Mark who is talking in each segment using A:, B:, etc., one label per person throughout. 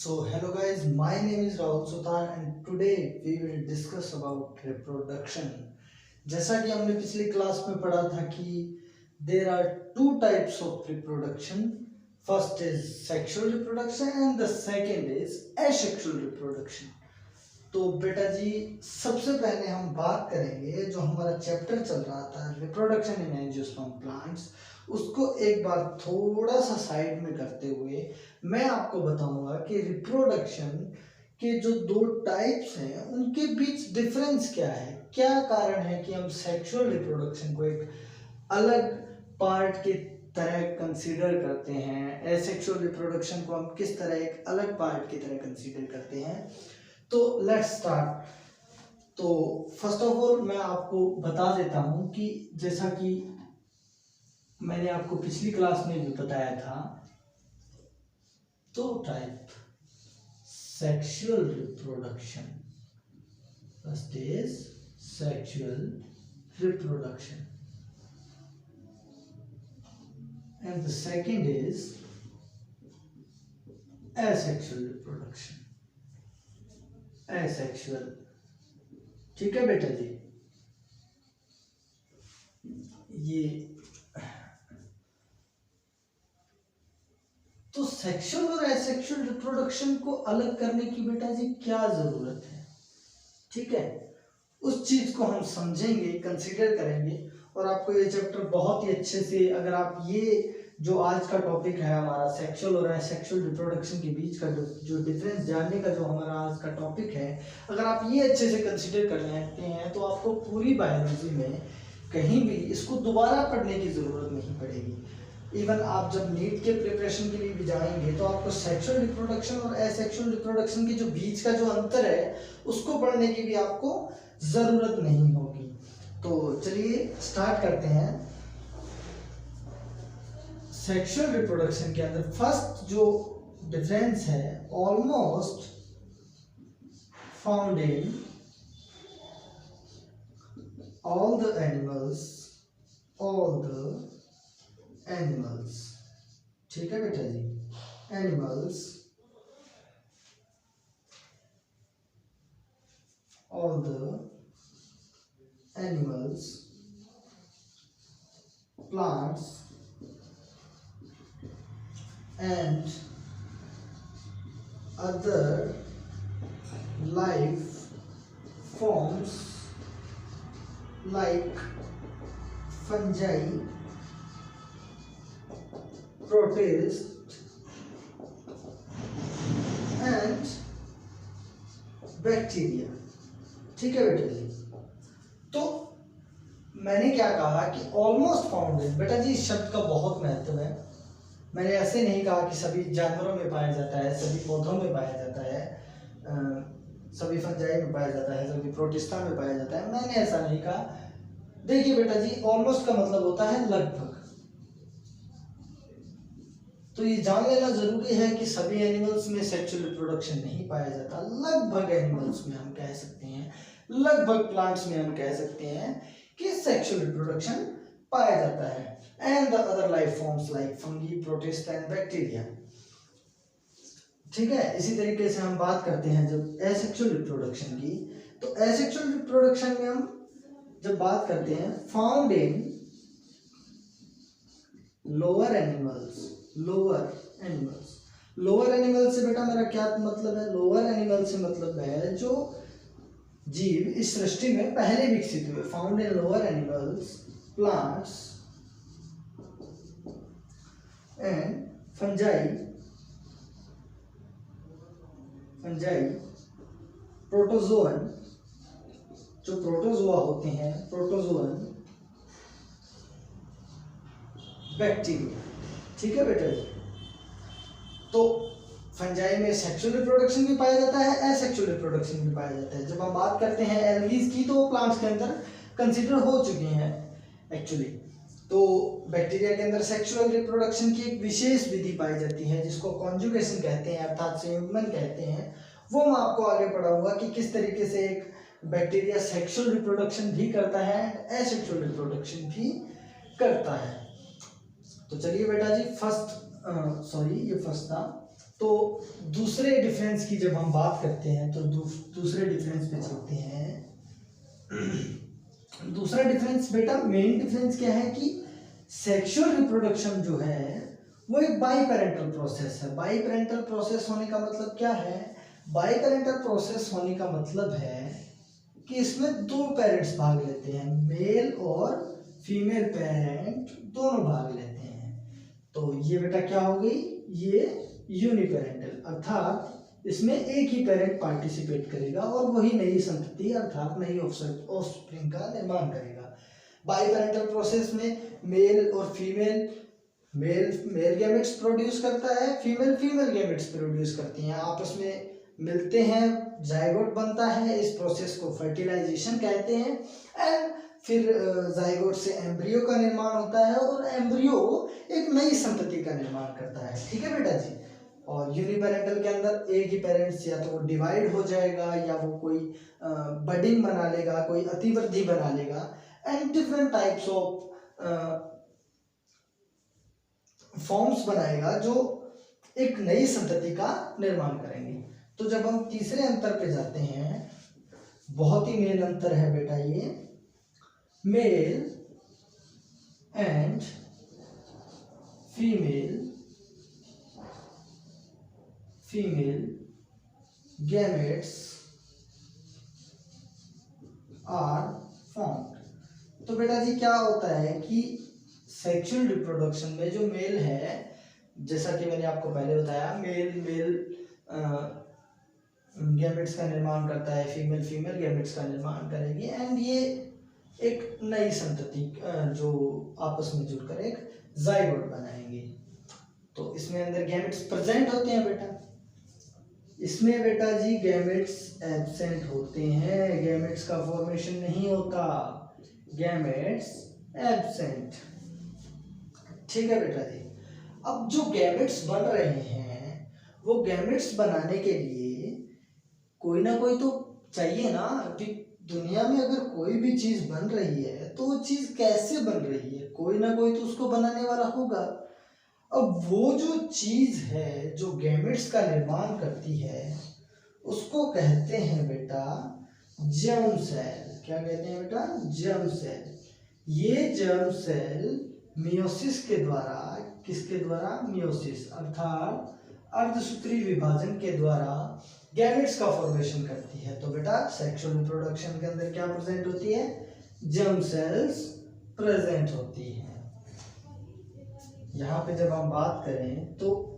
A: So hello guys, my name is Rahul Sutan and today we will discuss about reproduction. जैसा कि हमने पिछली class में पढ़ा था कि there are two types of reproduction. First is sexual reproduction and the second is asexual reproduction. तो बेटा जी सबसे पहले हम बात करेंगे जो हमारा चैप्टर चल रहा था रिप्रोडक्शन इन एंजियोस्पर्म प्लांट्स, उसको एक बार थोड़ा सा साइड में करते हुए मैं आपको बताऊंगा कि रिप्रोडक्शन के जो दो टाइप्स हैं उनके बीच डिफरेंस क्या है, क्या कारण है कि हम सेक्सुअल रिप्रोडक्शन को एक अलग पार्ट की तरह कंसीडर करते हैं, एसेक्सुअल रिप्रोडक्शन को हम किस तरह एक अलग पार्ट की तरह कंसीडर करते हैं। तो लेट्स स्टार्ट। तो फर्स्ट ऑफ ऑल मैं आपको बता देता हूं कि जैसा कि मैंने आपको पिछली क्लास में भी बताया था, तो type sexual reproduction, first is sexual reproduction and the second is asexual reproduction. Asexual, ठीक है बेटा जी। ये तो सेक्सुअल और एसेक्सुअल रिप्रोडक्शन को अलग करने की बेटा जी क्या जरूरत है, ठीक है, उस चीज को हम समझेंगे, कंसीडर करेंगे और आपको ये चैप्टर बहुत ही अच्छे से, अगर आप ये जो आज का टॉपिक है हमारा सेक्सुअल और एसेक्सुअल रिप्रोडक्शन के बीच का जो डिफरेंस जानने का जो हमारा आज का टॉपिक है, अगर आप ये अच्छे से कंसीडर कर लेते हैं तो आपको पूरी बायोलॉजी में कहीं भी इसको दोबारा पढ़ने की ज़रूरत नहीं पड़ेगी। इवन आप जब नीट के प्रिपरेशन के लिए भी जाएंगे तो आपको सेक्सुअल रिप्रोडक्शन और एसेक्सुअल रिप्रोडक्शन के जो बीच का जो अंतर है उसको पढ़ने की भी आपको ज़रूरत नहीं होगी। तो चलिए स्टार्ट करते हैं। सेक्सुअल रिप्रोडक्शन के अंदर फर्स्ट जो डिफरेंस है, almost found in all the animals, ठीक है बेटा जी, animals, all the animals, plants and other life forms like fungi, protists and bacteria, ठीक है बेटा जी। तो मैंने क्या कहा कि ऑलमोस्ट फाउंड है, बेटा जी इस शब्द का बहुत महत्व है। मैंने ऐसे नहीं कहा कि सभी जानवरों में पाया जाता है, सभी पौधों में पाया जाता है, सभी फंजाई में पाया जाता है, सभी प्रोटिस्टा में पाया जाता है, मैंने ऐसा नहीं कहा। देखिए बेटा जी, ऑलमोस्ट का मतलब होता है लगभग। तो ये जान लेना जरूरी है कि सभी एनिमल्स में सेक्सुअल रिप्रोडक्शन नहीं पाया जाता, लगभग एनिमल्स में हम कह सकते हैं, लगभग प्लांट्स में हम कह सकते हैं कि सेक्सुअल रिप्रोडक्शन पाया जाता है। And the other life forms like fungi, protist and bacteria, ठीक है। इसी तरीके से हम बात करते हैं जब एसेक्सुअल रिप्रोडक्शन की, तो एसेक्सुअल रिप्रोडक्शन में हम जब बात करते हैं found in lower animals, lower animal से बेटा मेरा क्या मतलब है, लोअर एनिमल से मतलब है जो जीव इस सृष्टि में पहले विकसित हुए, found in lower animals, plants and fungi, protozoan, जो प्रोटोजोआ होते हैं, प्रोटोजोअन, बैक्टीरिया, ठीक है बेटा जी। तो फंजाई में सेक्सुअल रिप्रोडक्शन भी पाया जाता है, एसेक्सुअल रिप्रोडक्शन भी पाया जाता है। जब हम बात करते हैं एल्गीज की तो प्लांट्स के अंदर कंसीडर हो चुकी हैं एक्चुअली। तो बैक्टीरिया के अंदर सेक्सुअल रिप्रोडक्शन की एक विशेष विधि पाई जाती है जिसको कॉन्जुगेशन कहते हैं, अर्थात संयुग्मन कहते हैं। वो मैं आपको आगे पढ़ाऊंगा कि किस तरीके से एक बैक्टीरिया सेक्सुअल रिप्रोडक्शन भी करता है, एसेक्सुअल रिप्रोडक्शन भी करता है। तो चलिए बेटा जी, ये फर्स्ट था। तो दूसरे डिफरेंस की जब हम बात करते हैं तो दूसरे डिफरेंस पे चलते हैं। दूसरा डिफरेंस बेटा, मेन डिफरेंस क्या है कि सेक्सुअल रिप्रोडक्शन जो है वो एक बाई पेरेंटल प्रोसेस है। बाई पेरेंटल प्रोसेस होने का मतलब क्या है? बाई पेरेंटल प्रोसेस होने का मतलब है कि इसमें दो पेरेंट्स भाग लेते हैं, मेल और फीमेल पेरेंट दोनों भाग लेते हैं। तो ये बेटा क्या हो गई? ये यूनिपेरेंटल, अर्थात इसमें एक ही पेरेंट पार्टिसिपेट करेगा और वही नई संतति अर्थात नई ऑफस्प्रिंग का निर्माण करेगा। बाई पेरेंटल प्रोसेस में मेल और फीमेल, मेल गैमेट्स प्रोड्यूस करता है, फीमेल गैमेट्स प्रोड्यूस करती हैं, आपस में मिलते हैं, जाइगोट बनता है। इस प्रोसेस को फर्टिलाइजेशन कहते हैं। एंड फिर जाइगोट से एम्ब्रियो का निर्माण होता है और एम्ब्रियो एक नई संतति का निर्माण करता है। ठीक है बेटा जी। और यूनिपेरेंटल के अंदर एक ही पेरेंट्स या तो वो डिवाइड हो जाएगा या वो कोई बडिंग बना लेगा, कोई अतिवृद्धि बना लेगा, and different types of forms बनाएगा जो एक नई संतति का निर्माण करेंगे। तो जब हम तीसरे अंतर पे जाते हैं, बहुत ही मेन अंतर है बेटा ये, male and female gametes are formed. तो बेटा जी क्या होता है कि सेक्सुअल रिप्रोडक्शन में जो मेल है, जैसा कि मैंने आपको पहले बताया, मेल गैमेट्स का निर्माण करता है, फीमेल गैमेट्स का निर्माण करेगी, एंड ये एक नई संतति जो आपस में जुड़कर एक जाइगोट बनाएंगे। तो इसमें अंदर गैमेट्स प्रेजेंट होते हैं बेटा, इसमें बेटा जी गैमेट्स एब्सेंट होते हैं, गैमेट्स का फॉर्मेशन नहीं होता, गैमेट्स एब्सेंट। ठीक है बेटा जी। अब जो गैमेट्स बन रहे हैं, वो गैमेट्स बनाने के लिए कोई ना कोई तो चाहिए ना कि दुनिया में अगर कोई भी चीज बन रही है तो वो चीज कैसे बन रही है, कोई ना कोई तो उसको बनाने वाला होगा। अब वो जो चीज है जो गैमेट्स का निर्माण करती है उसको कहते हैं बेटा जर्म सेल। क्या कहते हैं बेटा? Germ cell. ये जर्म सेल मियोसिस के द्वारा, किसके द्वारा? मियोसिस अर्थात अर्धसूत्री विभाजन के द्वारा गैमेट्स का फॉर्मेशन करती है। तो बेटा सेक्सुअल रिप्रोडक्शन के अंदर क्या प्रेजेंट होती है? जर्म सेल्स प्रेजेंट होती है। यहाँ पे जब हम बात करें तो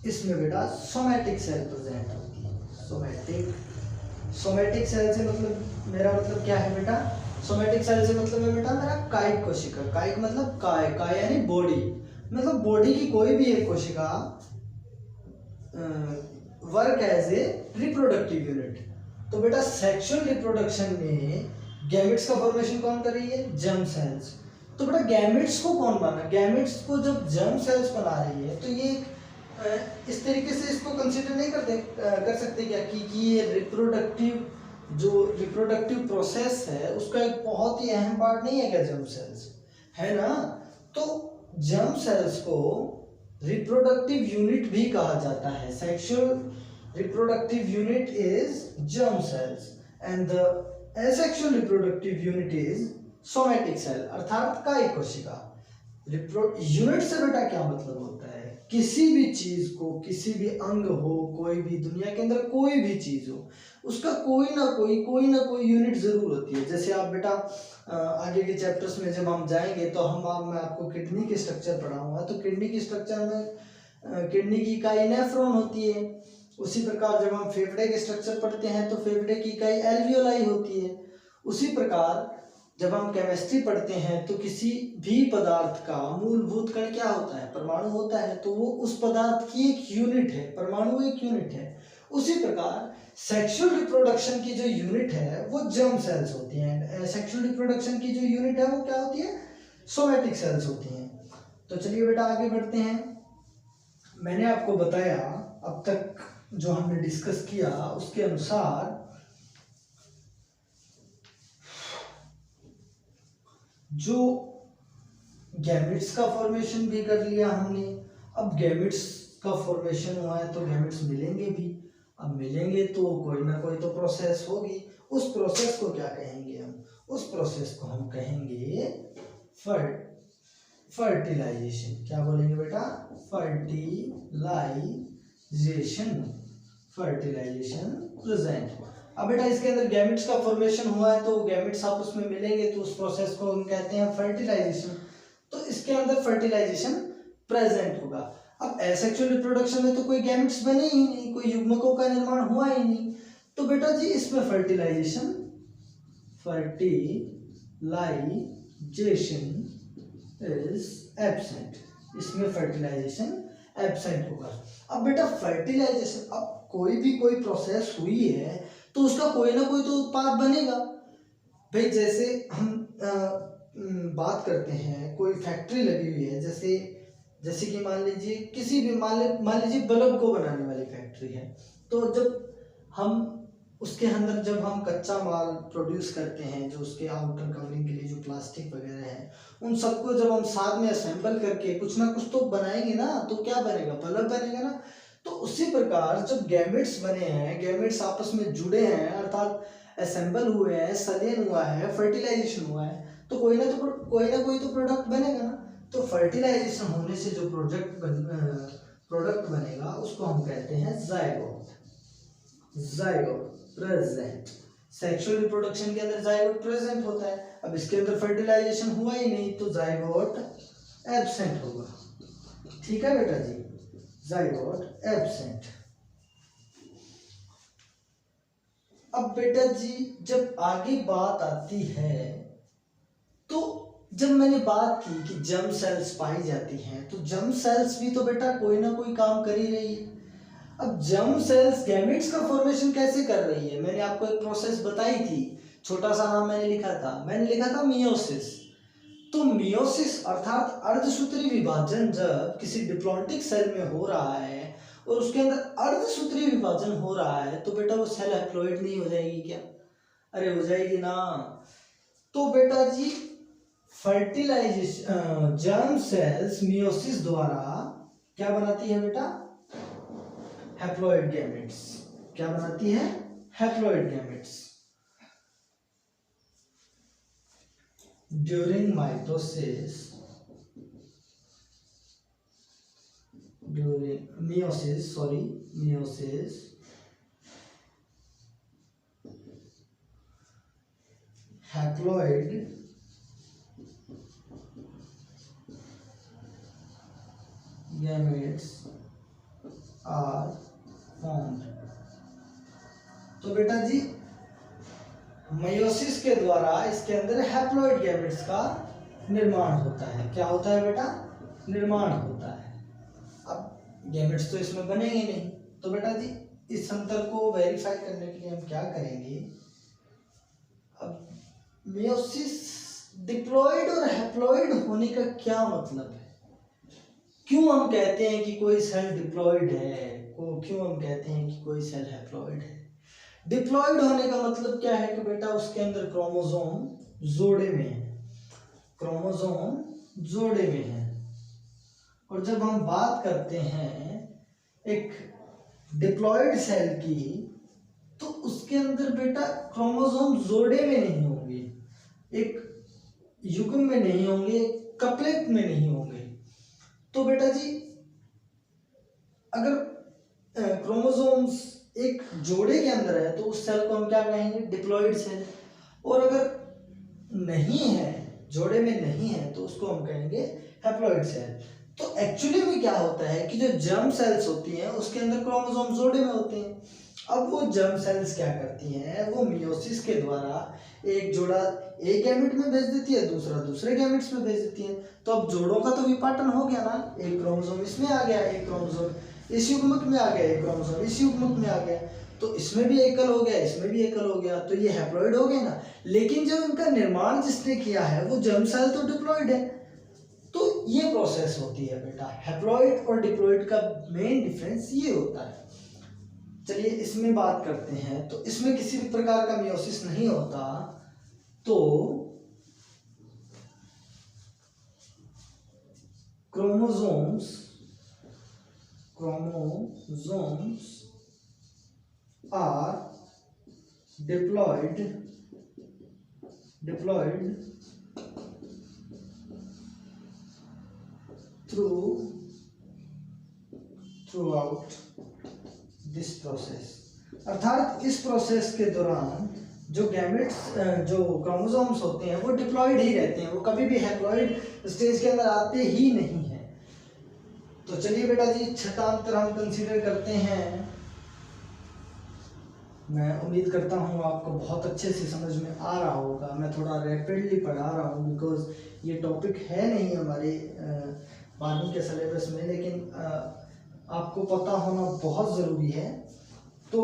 A: इसमें बेटा सोमैटिक सेल प्रेजेंट होती है। सोमैटिक सेल से मतलब मेरा मतलब क्या है बेटा? सोमैटिक सेल से मतलब है बेटा मेरा कायिक कोशिका। कायिक मतलब काय यानी बॉडी, मतलब बॉडी की कोई भी एक कोशिका work as a reproductive unit. तो बेटा सेक्सुअल रिप्रोडक्शन में गैमेट्स का फॉर्मेशन कौन कर रही है? Germ cells. तो बेटा गैमेट्स को कौन बना? गैमेट्स को जब जर्म सेल्स बना रही है तो ये इस तरीके से इसको कंसिडर नहीं कर सकते क्या कि ये रिप्रोडक्टिव प्रोसेस है उसका एक बहुत ही अहम पार्ट नहीं है क्या जर्म सेल्स, है ना? तो जर्म सेल्स को रिप्रोडक्टिव यूनिट भी कहा जाता है। Sexual reproductive unit is germ cells and the asexual reproductive unit is somatic cell अर्थात कायिक कोशिका। यूनिट से बेटा क्या मतलब होता है? किसी भी चीज को, किसी भी अंग हो, कोई भी दुनिया के अंदर कोई भी चीज हो, उसका कोई ना कोई यूनिट जरूर होती है। जैसे आप बेटा आगे के चैप्टर्स में जब हम जाएंगे तो मैं आपको किडनी के स्ट्रक्चर पढ़ाऊंगा। तो किडनी के स्ट्रक्चर में किडनी की इकाई नेफ्रॉन होती है। उसी प्रकार जब हम फेफड़े के स्ट्रक्चर पढ़ते हैं तो फेफड़े की इकाई एल्वियोलाई होती है। उसी प्रकार जब हम केमिस्ट्री पढ़ते हैं तो किसी भी पदार्थ का मूलभूत कण क्या होता है? परमाणु होता है। तो वो उस पदार्थ की एक यूनिट है, परमाणु एक यूनिट है। उसी प्रकार सेक्सुअल रिप्रोडक्शन की जो यूनिट है वो जर्म सेल्स होती हैं। सेक्सुअल रिप्रोडक्शन की जो यूनिट है वो क्या होती है? सोमैटिक सेल्स होती हैं। तो चलिए बेटा आगे बढ़ते हैं। मैंने आपको बताया अब तक जो हमने डिस्कस किया उसके अनुसार जो गैमेट्स का फॉर्मेशन भी कर लिया हमने। अब गैमेट्स का फॉर्मेशन हुआ है तो गैमेट्स मिलेंगे भी। अब मिलेंगे तो कोई ना कोई तो प्रोसेस होगी। उस प्रोसेस को क्या कहेंगे हम? उस प्रोसेस को हम कहेंगे फर्टिलाइजेशन। क्या बोलेंगे बेटा? फर्टिलाइजेशन। Fertilisation present. अब बेटा इसके अंदर गैमेट्स का फॉर्मेशन हुआ है तो गैमेट्स आपस में मिलेंगे तो उस प्रोसेस को हम कहते हैं फर्टिलाइजेशन। तो इसके अंदर फर्टिलाइजेशन प्रेजेंट होगा। अब एसेक्सुअल रिप्रोडक्शन में तो कोई गैमेट्स बने ही नहीं, कोई युग्मकों का निर्माण हुआ ही नहीं, तो बेटा जी इसमें फर्टिलाइजेशन इज एब्सेंट। इसमें फर्टिलाइजेशन एब्सेंट होगा। अब बेटा फर्टिलाइजेशन, अब कोई प्रोसेस हुई है तो उसका कोई ना कोई तो उत्पाद बनेगा। भाई जैसे हम बात करते हैं, कोई फैक्ट्री लगी हुई है, जैसे कि मान लीजिए किसी भी मान लीजिए बल्ब को बनाने वाली फैक्ट्री है, तो जब हम उसके अंदर जब हम कच्चा माल प्रोड्यूस करते हैं, जो उसके आउटर कवरिंग के लिए जो प्लास्टिक वगैरह है, उन सबको जब हम साथ में असेंबल करके कुछ ना कुछ तो बनाएंगे ना, तो क्या बनेगा? बल्ब बनेगा ना। तो उसी प्रकार जब गैमेट्स बने हैं, गैमेट्स आपस में जुड़े हैं, अर्थात असेंबल हुए हैं, संलयन हुआ है, फर्टिलाइजेशन हुआ है, तो कोई ना कोई तो प्रोडक्ट बनेगा ना। तो फर्टिलाइजेशन होने से जो प्रोडक्ट बनेगा उसको हम कहते हैं zygote. Zygote present. Sexual reproduction के अंदर जायगोट प्रेजेंट होता है। अब इसके अंदर फर्टिलाइजेशन हुआ ही नहीं तो जायगोट एब्सेंट होगा। ठीक है बेटा जी, जायगोट एब्सेंट। अब बेटा जी जब आगे बात आती है, तो जब मैंने बात की कि जर्म सेल्स पाई जाती हैं, तो जर्म सेल्स भी तो बेटा कोई ना कोई काम कर ही रही है। अब जर्म सेल्स गैमेट्स का फॉर्मेशन कैसे कर रही है? मैंने आपको एक प्रोसेस बताई थी, छोटा सा नाम मैंने लिखा था मियोसिस। तो मियोसिस अर्थात अर्धसूत्री विभाजन जब किसी डिप्लॉन्टिक सेल में हो रहा है और उसके अंदर अर्धसूत्री विभाजन हो रहा है, तो बेटा वो सेल हैप्लॉइड नहीं हो जाएगी क्या? अरे हो जाएगी ना। तो बेटा जी फर्टिलाइजेशन, जर्म सेल्स मियोसिस द्वारा क्या बनाती है बेटा? Haploid gametes. क्या बनाती है? Haploid gametes. During mitosis, during meiosis haploid gametes are formed. तो बेटा जी मेयोसिस के द्वारा इसके अंदर हैप्लॉइड गैमेट्स का निर्माण होता है। क्या होता है बेटा? निर्माण होता है। अब गैमेट्स तो इसमें बनेंगे नहीं, तो बेटा जी इस अंतर को वेरीफाई करने के लिए हम क्या करेंगे? अब मेयोसिस डिप्लॉइड और हैप्लॉइड होने का क्या मतलब है? क्यों हम कहते हैं कि कोई सेल डिप्लॉइड है, क्यों हम कहते हैं कि कोई सेल हैप्लॉइड है? डिप्लॉइड होने का मतलब क्या है कि बेटा उसके अंदर क्रोमोसोम जोड़े में है, क्रोमोसोम जोड़े में है। और जब हम बात करते हैं एक डिप्लॉइड सेल की, तो उसके अंदर बेटा क्रोमोसोम जोड़े में नहीं होंगे, एक युग्म में नहीं होंगे, कपलेट में नहीं होंगे। तो बेटा जी अगर क्रोमोसोम्स एक जोड़े के अंदर है तो उस सेल को हम क्या कहेंगे? Diploid cell. और अगर नहीं है, जोड़े में नहीं है, तो उसको हम कहेंगे हैप्लॉइड सेल। तो एक्चुअली में क्या होता है कि जो जर्म सेल्स होती हैं उसके अंदर क्रोमोसोम जोड़े में होते हैं। अब वो जर्म सेल्स क्या करती हैं? वो मियोसिस के द्वारा एक जोड़ा एक गैमेट में भेज देती है, दूसरा दूसरे गैमेट्स में भेज देती है। तो अब जोड़ों का तो विपाटन हो गया ना, एक क्रोमोसोम इसमें आ गया, एक क्रोमोसोम इस युग्मक में आ गया, एक क्रोमोसोम इस युग्मक में आ गया, तो इसमें भी एकल हो गया, इसमें भी एकल हो गया, तो ये हैप्लॉइड हो गए ना। लेकिन जो इनका निर्माण जिसने किया है वो जर्म सेल तो डिप्लॉइड है। तो ये प्रोसेस होती है बेटा। हैप्लॉइड और डिप्लॉइड का मेन डिफरेंस ये होता है। चलिए इसमें बात करते हैं। तो इसमें किसी भी प्रकार का मियोसिस नहीं होता। तो chromosomes are diploid throughout this process. अर्थात इस प्रोसेस के दौरान जो गैमेट्स जो क्रोमोसोम्स होते हैं वो डिप्लॉयड ही रहते हैं, वो कभी भी हैप्लॉयड स्टेज के अंदर आते ही नहीं हैं। तो चलिए बेटा जी, छठा अंतर हम कंसीडर करते हैं। मैं उम्मीद करता हूँ आपको बहुत अच्छे से समझ में आ रहा होगा। मैं थोड़ा रैपिडली पढ़ा रहा हूँ बिकॉज ये टॉपिक है नहीं हमारे 12वीं के सिलेबस में, लेकिन आपको पता होना बहुत ज़रूरी है। तो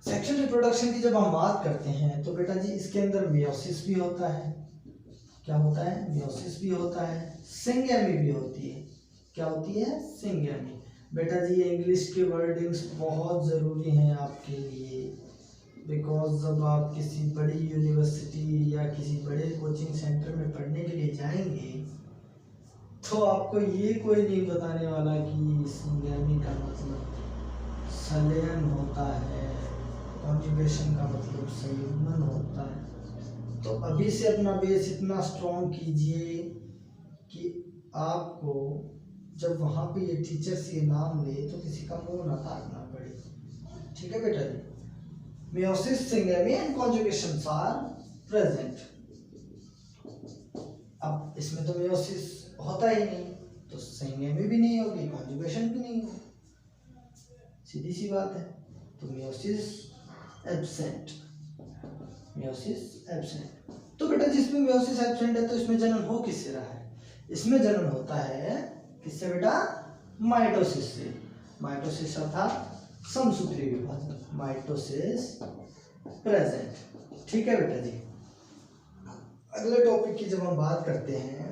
A: सेक्सुअल रिप्रोडक्शन की जब हम बात करते हैं तो बेटा जी इसके अंदर मियोसिस भी होता है। क्या होता है? मियोसिस भी होता है, सिंगेमी भी होती है। क्या होती है? सिंगेमी। बेटा जी ये इंग्लिश के वर्डिंग्स बहुत ज़रूरी हैं आपके लिए, बिकॉज जब आप किसी बड़ी यूनिवर्सिटी या किसी बड़े कोचिंग सेंटर में पढ़ने के लिए जाएंगे तो आपको ये कोई नहीं बताने वाला कि सिंगेमी का मतलब संलयन होता है, कॉन्जुगेशन का मतलब संयुग्मन होता है। तो अभी से अपना बेस इतना स्ट्रॉन्ग कीजिए कि आपको जब वहाँ पे ये टीचर्स ये नाम ले तो किसी का मुंह ना ताकना पड़े। ठीक है बेटा जी? Meiosis, syngamy and conjugation are present. अब इसमें तो मियोसिस होता ही नहीं, तो सिंगेमी भी नहीं होगी, कॉन्जुगेशन भी नहीं होगी, सीधी सी बात है। तो मियोसिस एब्सेंट। तो बेटा जिसमें मियोसिस एब्सेंट है तो इसमें जन्म हो किससे रहा है? इसमें जन्म होता है किससे बेटा? माइटोसिस से। माइटोसिस अर्थात समसूत्रीय विभाजन, माइटोसिस प्रेजेंट। ठीक है बेटा जी? अगले टॉपिक की जब हम बात करते हैं